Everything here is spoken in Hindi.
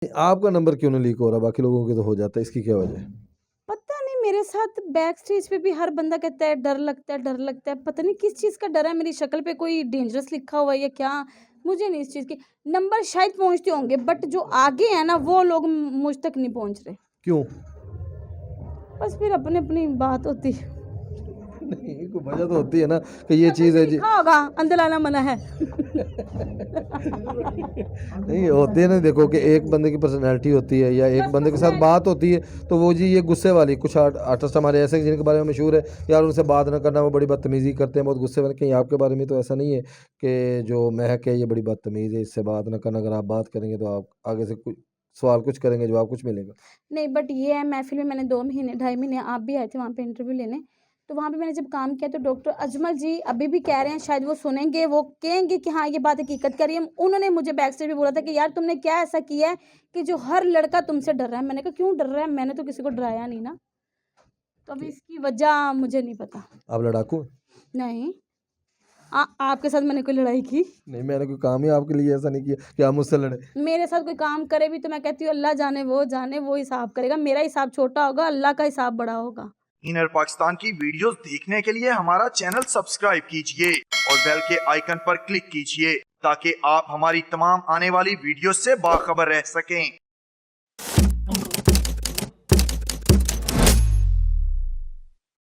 आपका नंबर क्यों नहीं लीक हो रहा? बाकी लोगों के तो हो जाता है, इसकी क्या वजह है? पता नहीं, मेरे साथ बैक स्टेज पे भी हर बंदा कहता है डर लगता है, डर लगता है। पता नहीं किस चीज़ का डर है, मेरी शक्ल पे कोई डेंजरस लिखा हुआ है या क्या, मुझे नहीं इस चीज़ की। नंबर शायद पहुंचते होंगे, बट जो आगे है ना वो लोग मुझ तक नहीं पहुंच रहे। क्यों? बस फिर अपनी अपनी बात होती है। नहीं, कोई वजह तो होती है ना कि ये या कुछ चीज़ है जी। लिखा होगा अंदर लाना मना है। नहीं होती है ना, देखो कि एक बंदे की पर्सनैलिटी होती है या एक बस बंदे के साथ बात होती है, तो वो जी ये गुस्से वाली कुछ आर्टिस्ट हमारे ऐसे हैं जिनके बारे में मशहूर है यार उनसे बात ना करना, वो बड़ी बदतमीजी करते हैं, बहुत गुस्से वाले। कहीं आपके बारे में तो ऐसा नहीं है कि जो महक है ये बड़ी बदतमीज है, इससे बात ना करना, अगर आप बात करेंगे तो आप आगे से कुछ सवाल कुछ करेंगे, जवाब कुछ मिलेगा? नहीं, बट ये है, महफिल में मैंने 2 महीने 2.5 महीने आप भी आए थे वहाँ पे इंटरव्यू लेने, तो वहाँ पे मैंने जब काम किया तो डॉक्टर अजमल जी अभी भी कह रहे हैं, शायद वो सुनेंगे, वो कहेंगे कि हाँ, ये बात हकीकत कह रही है। उन्होंने मुझे बैक स्टेज पे बोला था कि यार तुमने क्या ऐसा किया है कि जो हर लड़का तुमसे डर रहा है? मैंने कहा क्यों डर रहा है? मैंने तो किसी को डराया नहीं ना। तो अभी इसकी वजह मुझे नहीं पता। आप लड़ाकू हैं? नहीं, आपके साथ मैंने कोई लड़ाई की? नहीं, मैंने कोई काम ही आपके लिए ऐसा नहीं किया कि आप मुझसे लड़े। मेरे साथ कोई काम करे भी तो मैं कहती हूँ अल्लाह जाने, वो हिसाब करेगा। मेरा हिसाब छोटा होगा, अल्लाह का हिसाब बड़ा होगा। इनर पाकिस्तान की वीडियोस देखने के लिए हमारा चैनल सब्सक्राइब कीजिए और बेल के आइकन पर क्लिक कीजिए ताकि आप हमारी तमाम आने वाली वीडियोस से बाखबर रह सकें।